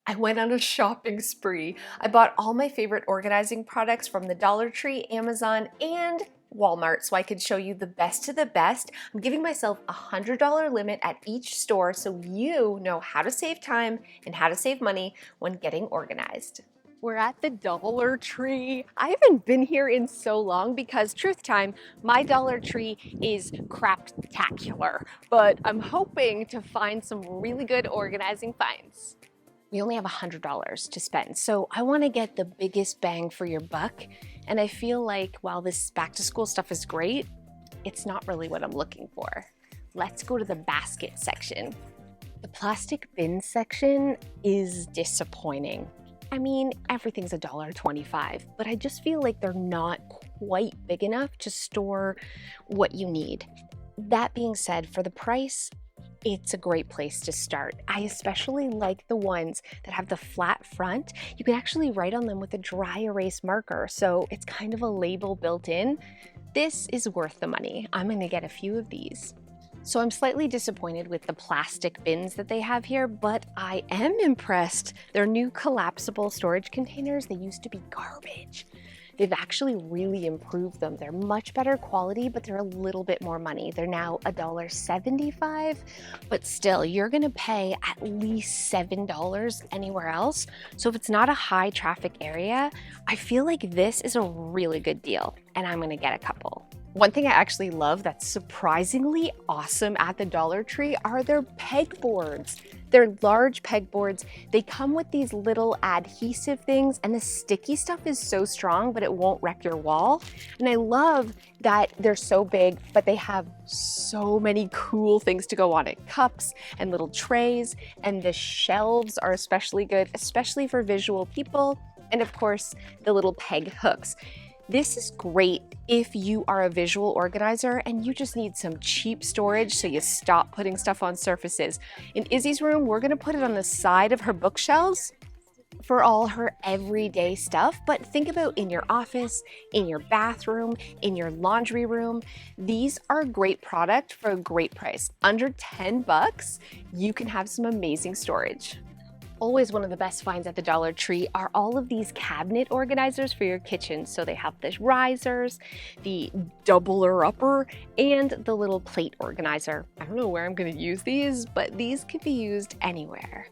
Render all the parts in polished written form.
I went on a shopping spree. I bought all my favorite organizing products from the Dollar Tree, Amazon, and Walmart so I could show you the best of the best. I'm giving myself a $100 limit at each store so you know how to save time and how to save money when getting organized. We're at the Dollar Tree. I haven't been here in so long because, truth time, my Dollar Tree is craptacular, but I'm hoping to find some really good organizing finds. We only have $100 to spend, so I want to get the biggest bang for your buck, and I feel like while this back to school stuff is great, it's not really what I'm looking for. Let's go to the basket section. The plastic bin section is disappointing. I mean, everything's $1.25, but I just feel like they're not quite big enough to store what you need. That being said, for the price, it's a great place to start. I especially like the ones that have the flat front. You can actually write on them with a dry erase marker, so it's kind of a label built in. This is worth the money. I'm gonna get a few of these. So I'm slightly disappointed with the plastic bins that they have here, but I am impressed. They're new collapsible storage containers. They used to be garbage. They've actually really improved them. They're much better quality, but they're a little bit more money. They're now $1.75, but still, you're gonna pay at least $7 anywhere else. So if it's not a high traffic area, I feel like this is a really good deal, and I'm gonna get a couple. One thing I actually love that's surprisingly awesome at the Dollar Tree are their pegboards. They're large pegboards. They come with these little adhesive things, and the sticky stuff is so strong, but it won't wreck your wall. And I love that they're so big, but they have so many cool things to go on it. Cups and little trays, and the shelves are especially good, especially for visual people. And of course, the little peg hooks. This is great if you are a visual organizer and you just need some cheap storage so you stop putting stuff on surfaces. In Izzy's room, we're gonna put it on the side of her bookshelves for all her everyday stuff, but think about in your office, in your bathroom, in your laundry room. These are a great product for a great price. Under 10 bucks, you can have some amazing storage. Always one of the best finds at the Dollar Tree are all of these cabinet organizers for your kitchen. So they have the risers, the doubler-upper, and the little plate organizer. I don't know where I'm gonna use these, but these can be used anywhere.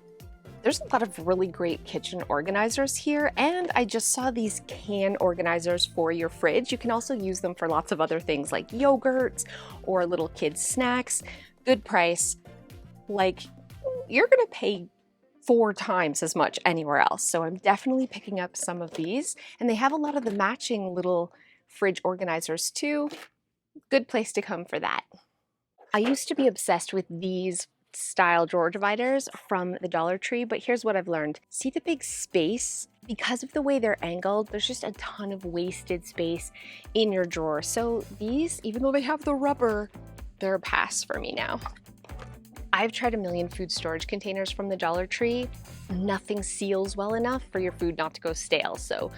There's a lot of really great kitchen organizers here, and I just saw these can organizers for your fridge. You can also use them for lots of other things like yogurts or little kids' snacks. Good price. Like, you're gonna pay 4 times as much anywhere else. So I'm definitely picking up some of these, and they have a lot of the matching little fridge organizers too. Good place to come for that. I used to be obsessed with these style drawer dividers from the Dollar Tree, but here's what I've learned. See the big space? Because of the way they're angled, there's just a ton of wasted space in your drawer. So these, even though they have the rubber, they're a pass for me now. I've tried a million food storage containers from the Dollar Tree. Nothing seals well enough for your food not to go stale. So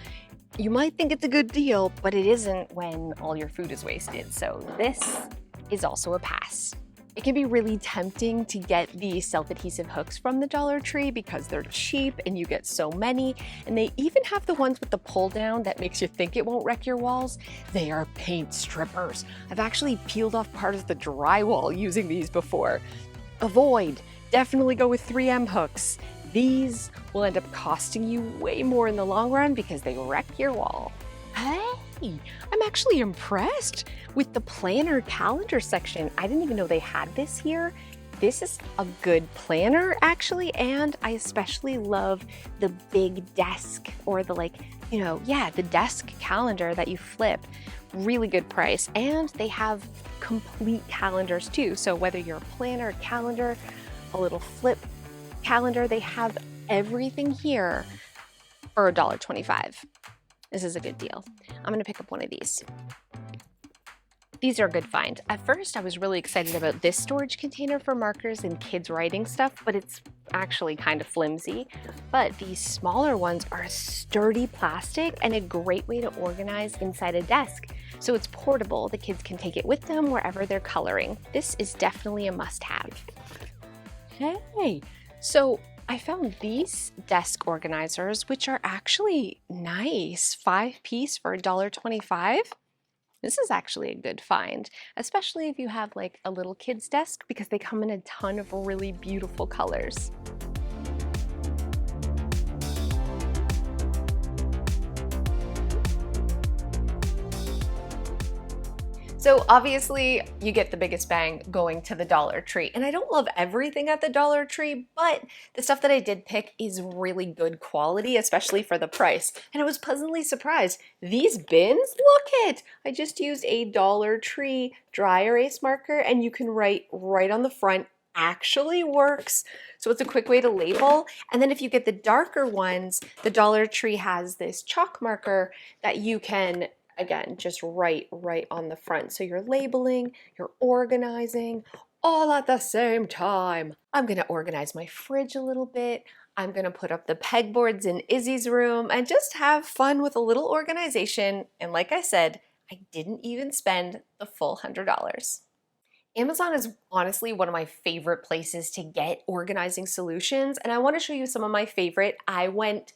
you might think it's a good deal, but it isn't when all your food is wasted. So this is also a pass. It can be really tempting to get the self-adhesive hooks from the Dollar Tree because they're cheap and you get so many. And they even have the ones with the pull down that makes you think it won't wreck your walls. They are paint strippers. I've actually peeled off part of the drywall using these before. Avoid. Definitely go with 3M hooks. These will end up costing you way more in the long run because they wreck your wall. Hey, I'm actually impressed with the planner calendar section. I didn't even know they had this here. This is a good planner actually, and I especially love the big desk or the the desk calendar that you flip. Really good price, and they have complete calendars too. So whether you're a planner, calendar, a little flip calendar, they have everything here for $1.25. This is a good deal. I'm gonna pick up one of these. These are a good find. At first, I was really excited about this storage container for markers and kids writing stuff, but it's actually kind of flimsy. But these smaller ones are sturdy plastic and a great way to organize inside a desk. So it's portable. The kids can take it with them wherever they're coloring. This is definitely a must-have. Hey, so I found these desk organizers, which are actually nice. 5-piece for $1.25. This is actually a good find, especially if you have like a little kid's desk because they come in a ton of really beautiful colors. So obviously you get the biggest bang going to the Dollar Tree. And I don't love everything at the Dollar Tree, but the stuff that I did pick is really good quality, especially for the price. And I was pleasantly surprised. These bins, look it! I just used a Dollar Tree dry erase marker and you can write right on the front. Actually works. So it's a quick way to label. And then if you get the darker ones, the Dollar Tree has this chalk marker that you can again, just write right on the front. So you're labeling, you're organizing, all at the same time. I'm gonna organize my fridge a little bit. I'm gonna put up the pegboards in Izzy's room and just have fun with a little organization. And like I said, I didn't even spend the full $100. Amazon is honestly one of my favorite places to get organizing solutions. And I wanna show you some of my favorite. I went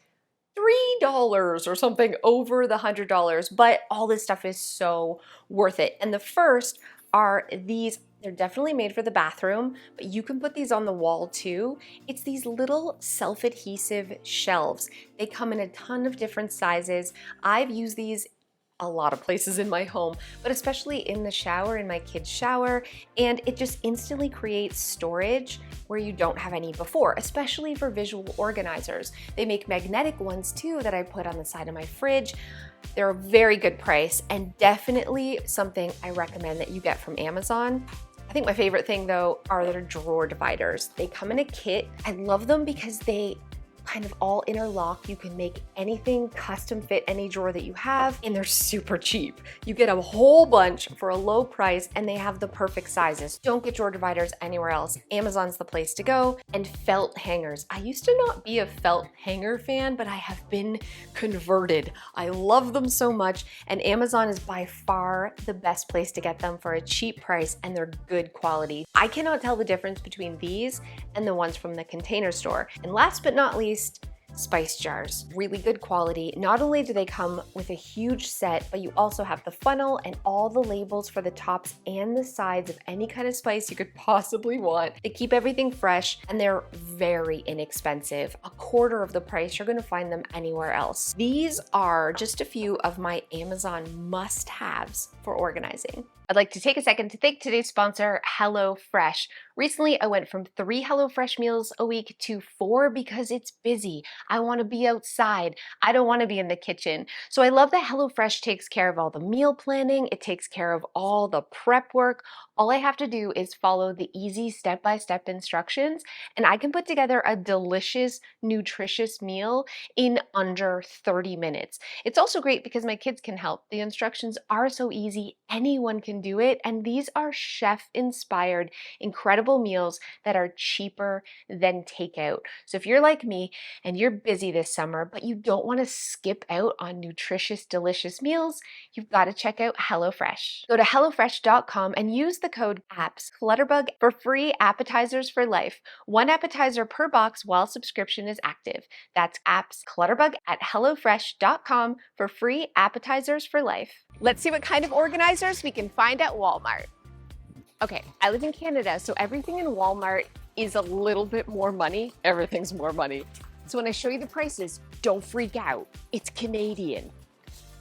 $3 or something over the $100, but all this stuff is so worth it. And the first are these. They're definitely made for the bathroom, but you can put these on the wall too. It's these little self-adhesive shelves. They come in a ton of different sizes. I've used these a lot of places in my home, but especially in the shower, in my kids' shower, and it just instantly creates storage where you don't have any before, especially for visual organizers. They make magnetic ones too that I put on the side of my fridge. They're a very good price and definitely something I recommend that you get from Amazon. I think my favorite thing though are their drawer dividers. They come in a kit. I love them because they kind of all interlock. You can make anything custom fit any drawer that you have, and they're super cheap. You get a whole bunch for a low price and they have the perfect sizes. Don't get drawer dividers anywhere else. Amazon's the place to go. And felt hangers. I used to not be a felt hanger fan, but I have been converted. I love them so much, and Amazon is by far the best place to get them for a cheap price, and they're good quality. I cannot tell the difference between these and the ones from the Container Store. And last but not least, spice jars. Really good quality. Not only do they come with a huge set, but you also have the funnel and all the labels for the tops and the sides of any kind of spice you could possibly want. They keep everything fresh and they're very inexpensive. A quarter of the price. You're gonna find them anywhere else. These are just a few of my Amazon must-haves for organizing. I'd like to take a second to thank today's sponsor, HelloFresh. Recently, I went from 3 HelloFresh meals a week to 4 because it's busy. I want to be outside. I don't want to be in the kitchen. So I love that HelloFresh takes care of all the meal planning. It takes care of all the prep work. All I have to do is follow the easy step-by-step instructions, and I can put together a delicious, nutritious meal in under 30 minutes. It's also great because my kids can help. The instructions are so easy. Anyone can do it, and these are chef-inspired, incredible meals that are cheaper than takeout. So if you're like me and you're busy this summer, but you don't want to skip out on nutritious, delicious meals, you've got to check out HelloFresh. Go to HelloFresh.com and use the code APPS Clutterbug for free appetizers for life. 1 appetizer per box while subscription is active. That's APPS Clutterbug at HelloFresh.com for free appetizers for life. Let's see what kind of organizers we can find at Walmart. Okay, I live in Canada, so everything in Walmart is a little bit more money. Everything's more money. So when I show you the prices, don't freak out. It's Canadian.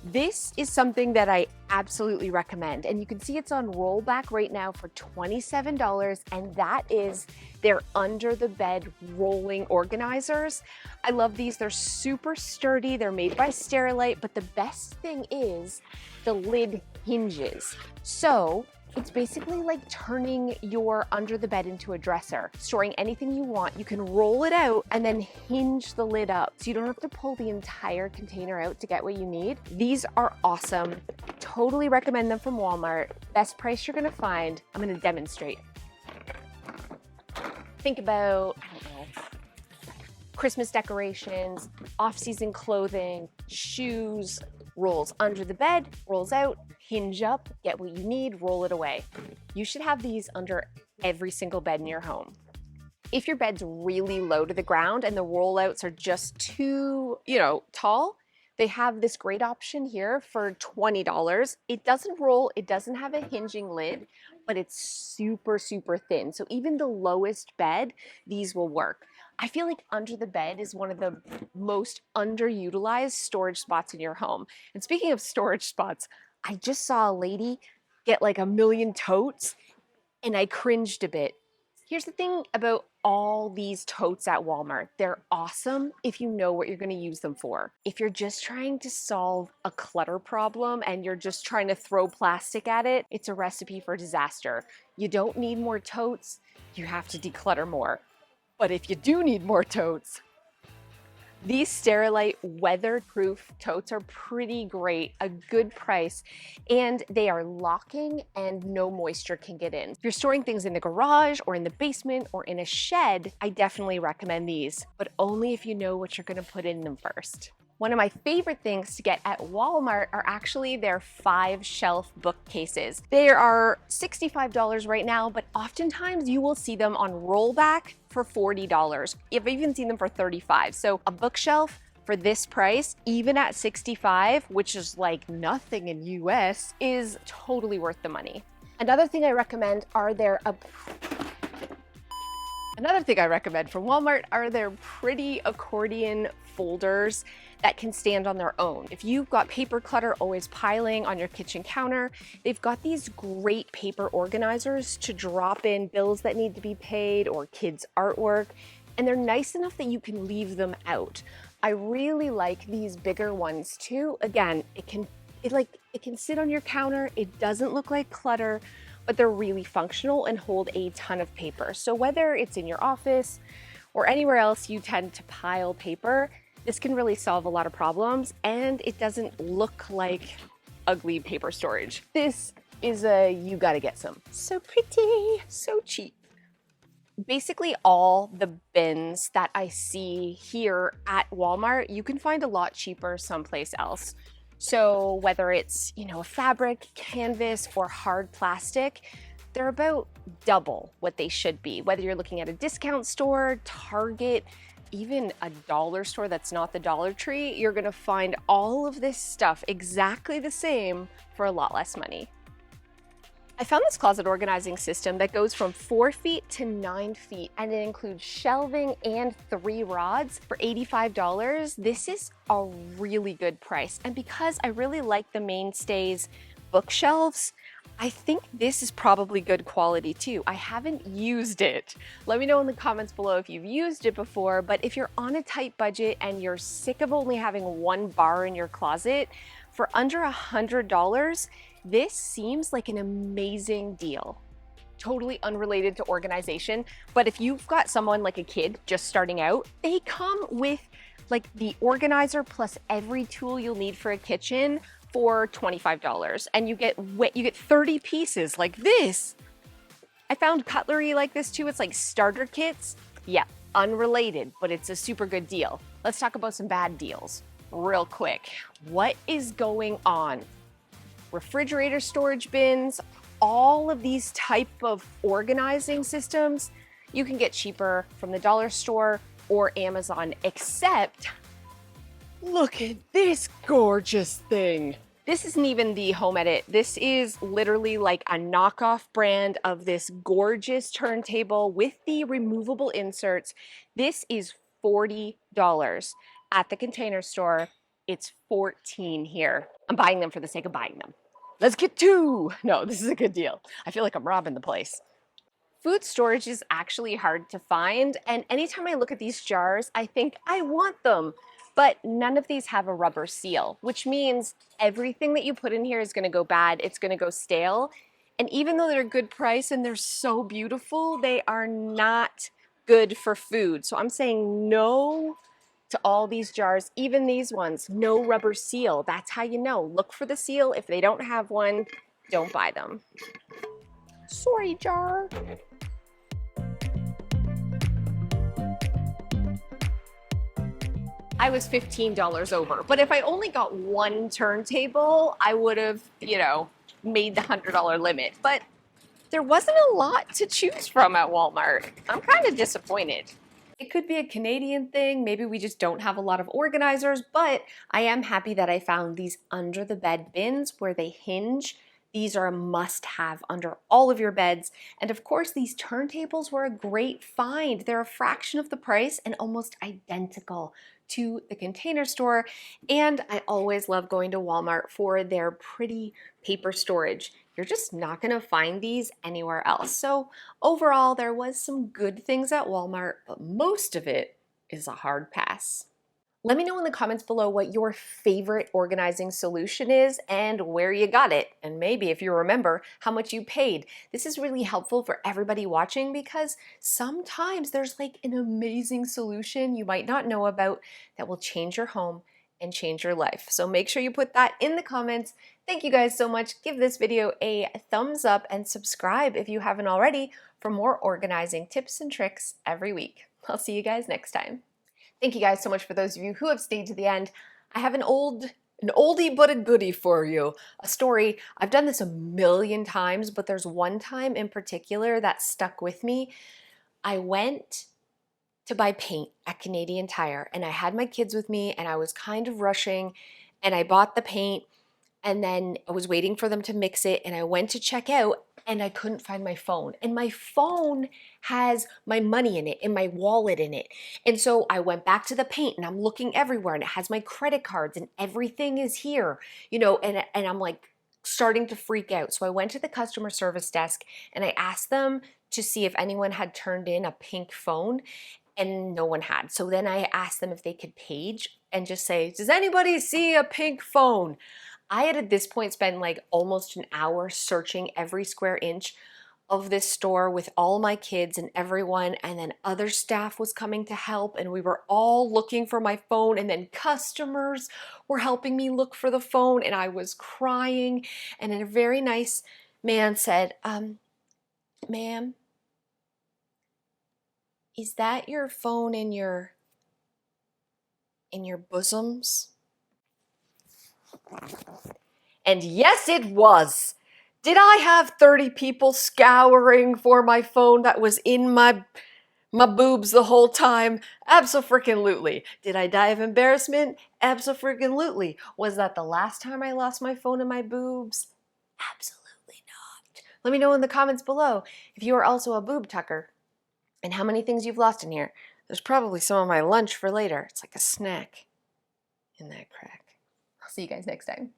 This is something that I absolutely recommend, and you can see it's on rollback right now for $27, and that is their under the bed rolling organizers. I love these. They're super sturdy. They're made by Sterilite, but the best thing is the lid hinges. So it's basically like turning your under the bed into a dresser, storing anything you want. You can roll it out and then hinge the lid up, so you don't have to pull the entire container out to get what you need. These are awesome. Totally recommend them from Walmart. Best price you're gonna find. I'm gonna demonstrate. Think about, I don't know, Christmas decorations, off-season clothing, shoes, rolls under the bed, rolls out, hinge up, get what you need, roll it away. You should have these under every single bed in your home. If your bed's really low to the ground and the rollouts are just too, tall, they have this great option here for $20. It doesn't roll, it doesn't have a hinging lid, but it's super, super thin. So even the lowest bed, these will work. I feel like under the bed is one of the most underutilized storage spots in your home. And speaking of storage spots, I just saw a lady get like a million totes and I cringed a bit. Here's the thing about all these totes at Walmart. They're awesome if you know what you're going to use them for. If you're just trying to solve a clutter problem and you're just trying to throw plastic at it, it's a recipe for disaster. You don't need more totes, you have to declutter more. But if you do need more totes, these Sterilite weatherproof totes are pretty great, a good price, and they are locking and no moisture can get in. If you're storing things in the garage or in the basement or in a shed, I definitely recommend these, but only if you know what you're gonna put in them first. One of my favorite things to get at Walmart are actually their 5-shelf bookcases. They are $65 right now, but oftentimes you will see them on rollback for $40. I've even seen them for $35. So a bookshelf for this price, even at $65, which is like nothing in US, is totally worth the money. Another thing I recommend from Walmart are their pretty accordion folders that can stand on their own. If you've got paper clutter always piling on your kitchen counter, they've got these great paper organizers to drop in bills that need to be paid or kids' artwork, and they're nice enough that you can leave them out. I really like these bigger ones too. Again, it can sit on your counter, it doesn't look like clutter, but they're really functional and hold a ton of paper. So whether it's in your office or anywhere else you tend to pile paper, this can really solve a lot of problems, and it doesn't look like ugly paper storage. This is you gotta get some. So pretty, so cheap. Basically all the bins that I see here at Walmart, you can find a lot cheaper someplace else. So whether it's, a fabric, canvas, or hard plastic, they're about double what they should be. Whether you're looking at a discount store, Target, even a dollar store that's not the Dollar Tree, you're gonna find all of this stuff exactly the same for a lot less money. I found this closet organizing system that goes from 4 feet to 9 feet, and it includes shelving and 3 rods for $85. This is a really good price. And because I really like the Mainstays bookshelves, I think this is probably good quality too. I haven't used it. Let me know in the comments below if you've used it before, but if you're on a tight budget and you're sick of only having one bar in your closet, for under $100, this seems like an amazing deal. Totally unrelated to organization, but if you've got someone like a kid just starting out, they come with like the organizer plus every tool you'll need for a kitchen for $25, and you get 30 pieces like this. I found cutlery like this too. It's like starter kits. Yeah, unrelated, but it's a super good deal. Let's talk about some bad deals real quick. What is going on? Refrigerator storage bins, all of these type of organizing systems, you can get cheaper from the dollar store or Amazon, except look at this gorgeous thing. This isn't even the Home Edit. This is literally like a knockoff brand of this gorgeous turntable with the removable inserts. This is $40 at the Container Store. It's $14 here. I'm buying them for the sake of buying them. Let's get 2. No, this is a good deal. I feel like I'm robbing the place. Food storage is actually hard to find, and anytime I look at these jars, I think I want them. But none of these have a rubber seal, which means everything that you put in here is gonna go bad, it's gonna go stale. And even though they're a good price and they're so beautiful, they are not good for food. So I'm saying no to all these jars, even these ones, no rubber seal. That's how you know. Look for the seal. If they don't have one, don't buy them. Sorry, jar. I was $15 over, but if I only got one turntable, I would have, made the $100 limit. But There wasn't a lot to choose from at Walmart. I'm kind of disappointed. It could be a Canadian thing. Maybe we just don't have a lot of organizers, but I am happy that I found these under the bed bins where they hinge. These are a must have under all of your beds. And of course, these turntables were a great find. They're a fraction of the price and almost identical to the Container Store. And I always love going to Walmart for their pretty paper storage. You're just not gonna find these anywhere else. So overall, there was some good things at Walmart, but most of it is a hard pass. Let me know in the comments below what your favorite organizing solution is and where you got it. And maybe if you remember how much you paid. This is really helpful for everybody watching because sometimes there's like an amazing solution you might not know about that will change your home and change your life. So make sure you put that in the comments. Thank you guys so much. Give this video a thumbs up and subscribe if you haven't already for more organizing tips and tricks every week. I'll see you guys next time. Thank you guys so much for those of you who have stayed to the end. I have an oldie but a goodie for you. A story. I've done this a million times, but there's one time in particular that stuck with me. I went to buy paint at Canadian Tire and I had my kids with me and I was kind of rushing and I bought the paint and then I was waiting for them to mix it and I went to check out and I couldn't find my phone. And my phone has my money in it and my wallet in it. And so I went back to the paint and I'm looking everywhere and it has my credit cards and everything is here, you know, and I'm like starting to freak out. So I went to the customer service desk and I asked them to see if anyone had turned in a pink phone and no one had. So then I asked them if they could page and just say, does anybody see a pink phone? I had at this point spent like almost an hour searching every square inch of this store with all my kids and everyone, and then other staff was coming to help and we were all looking for my phone, and then customers were helping me look for the phone and I was crying, and then a very nice man said, ma'am, is that your phone in your bosoms? And yes, it was. Did I have 30 people scouring for my phone that was in my boobs the whole time? Abso-freaking-lutely. Did I die of embarrassment? Abso-freaking-lutely. Was that the last time I lost my phone in my boobs? Absolutely not. Let me know in the comments below if you are also a boob tucker and how many things you've lost in here. There's probably some of my lunch for later. It's like a snack in that crack. I'll see you guys next time.